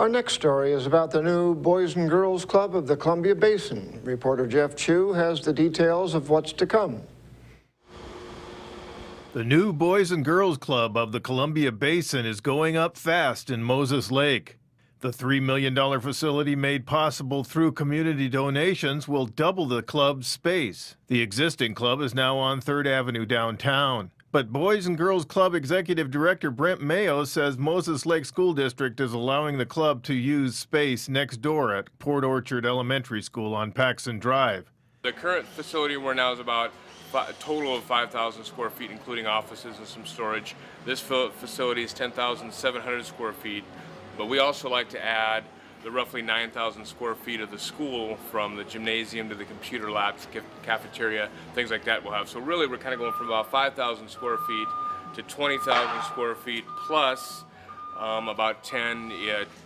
Our next story is about the new Boys and Girls Club of the Columbia Basin. Reporter Jeff Chu has the details of what's to come. The new Boys and Girls Club of the Columbia Basin is going up fast in Moses Lake. The $3 million facility, made possible through community donations, will double the club's space. The existing club is now on 3rd Avenue downtown. But Boys and Girls Club Executive Director Brent Mayo says Moses Lake School District is allowing the club to use space next door at Port Orchard Elementary School on Paxson Drive. The current facility we're now is about a total of 5,000 square feet, including offices and some storage. This facility is 10,700 square feet. But we also like to add the roughly 9,000 square feet of the school, from the gymnasium to the computer labs, cafeteria, things like that we'll have. So really we're kind of going from about 5,000 square feet to 20,000 square feet plus about 10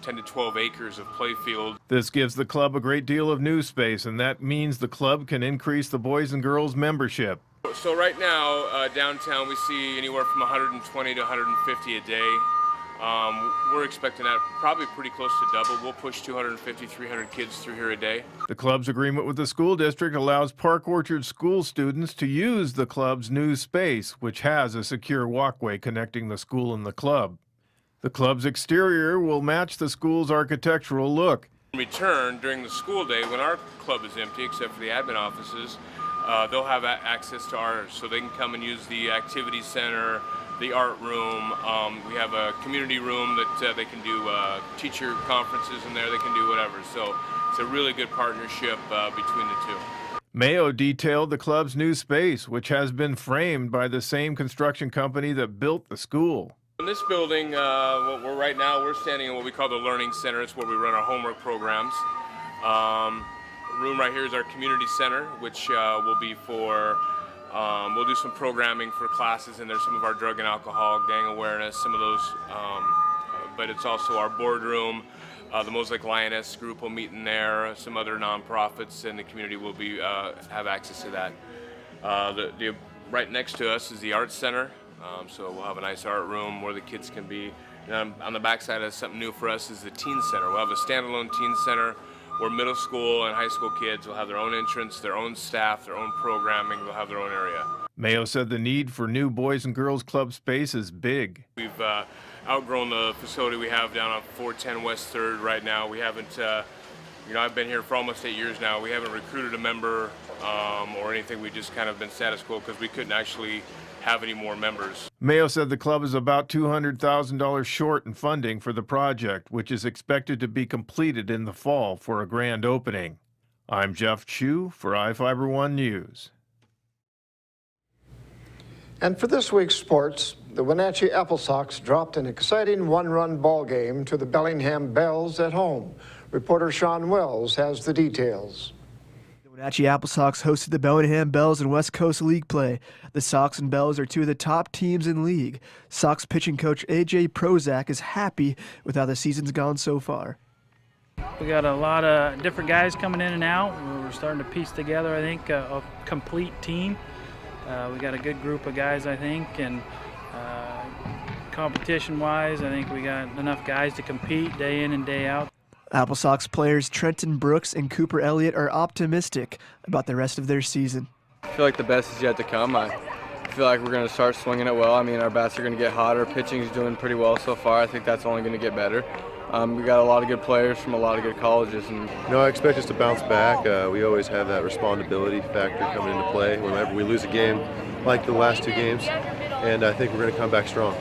to 12 acres of playfield. This gives the club a great deal of new space, and that means the club can increase the boys and girls membership. So right now downtown we see anywhere from 120 to 150 a day. We're expecting that probably pretty close to double. We'll push 250, 300 kids through here a day. The club's agreement with the school district allows Park Orchard school students to use the club's new space, which has a secure walkway connecting the school and the club. The club's exterior will match the school's architectural look. In return, during the school day, when our club is empty, except for the admin offices, they'll have access to ours, so they can come and use the activity center, the art room. We have a community room that they can do teacher conferences in there. They can do whatever. So it's a really good partnership between the two. Mayo detailed the club's new space, which has been framed by the same construction company that built the school. In this building, we're standing in what we call the Learning Center. It's where we run our homework programs. Room right here is our community center, which will be for we'll do some programming for classes in there, some of our drug and alcohol, gang awareness, some of those, but it's also our boardroom. The Mosaic Lioness group will meet in there. Some other nonprofits in the community will be have access to that. Right next to us is the Arts Center, so we'll have a nice art room where the kids can be. And on the backside of something new for us is the Teen Center. We'll have a standalone teen center where middle school and high school kids will have their own entrance, their own staff, their own programming. They'll have their own area. Mayo said the need for new Boys and Girls Club space is big. We've outgrown the facility we have down on 410 West 3rd right now. We haven't, I've been here for almost 8 years now. We haven't recruited a member or anything. We've just kind of been status quo because we couldn't actually have any more members. Mayo said the club is about $200,000 short in funding for the project, which is expected to be completed in the fall for a grand opening. I'm Jeff Chu for iFIBER 1 News. And for this week's sports, the Wenatchee Apple Sox dropped an exciting one-run ball game to the Bellingham Bells at home. Reporter Sean Wells has the details. The Wenatchee Apple Sox hosted the Bellingham Bells in West Coast League play. The Sox and Bells are two of the top teams in league. Sox pitching coach A.J. Prozac is happy with how the season's gone so far. We got a lot of different guys coming in and out. We're starting to piece together, I think, a complete team. We got a good group of guys, I think, and competition-wise, I think we got enough guys to compete day in and day out. Apple Sox players Trenton Brooks and Cooper Elliott are optimistic about the rest of their season. I feel like the best is yet to come. I feel like we're going to start swinging it well. I mean, our bats are going to get hotter. Pitching is doing pretty well so far. I think that's only going to get better. We got a lot of good players from a lot of good colleges. I expect us to bounce back. We always have that respondability factor coming into play whenever we lose a game like the last two games, and I think we're going to come back strong.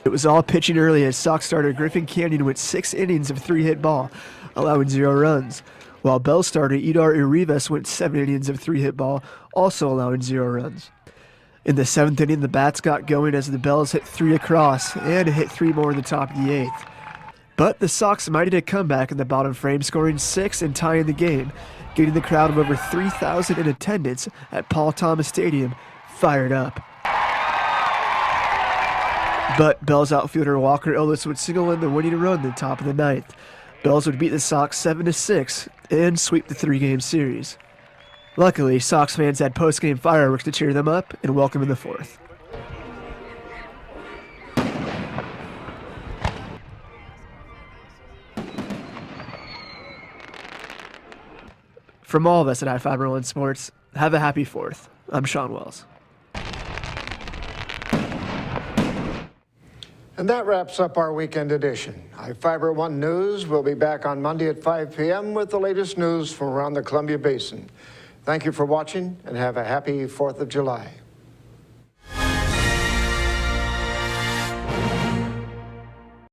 It was all pitching early as Sox starter Griffin Canyon went 6 innings of 3-hit ball, allowing 0 runs, while Bell starter Idar Urives went 7 innings of 3-hit ball, also allowing 0 runs. In the 7th inning, the bats got going as the Bells hit 3 across and hit 3 more in the top of the 8th. But the Sox mighty a comeback in the bottom frame, scoring 6 and tying the game, getting the crowd of over 3,000 in attendance at Paul Thomas Stadium fired up. But Bell's outfielder Walker Ellis would single in the winning run in the top of the ninth. Bells would beat the Sox 7-6 and sweep the 3-game series. Luckily, Sox fans had post-game fireworks to cheer them up and welcome in the fourth. From all of us at iFIBER One Sports, have a happy 4th. I'm Sean Wells. And that wraps up our weekend edition. iFIBER One News will be back on Monday at 5 p.m. with the latest news from around the Columbia Basin. Thank you for watching and have a happy 4th of July.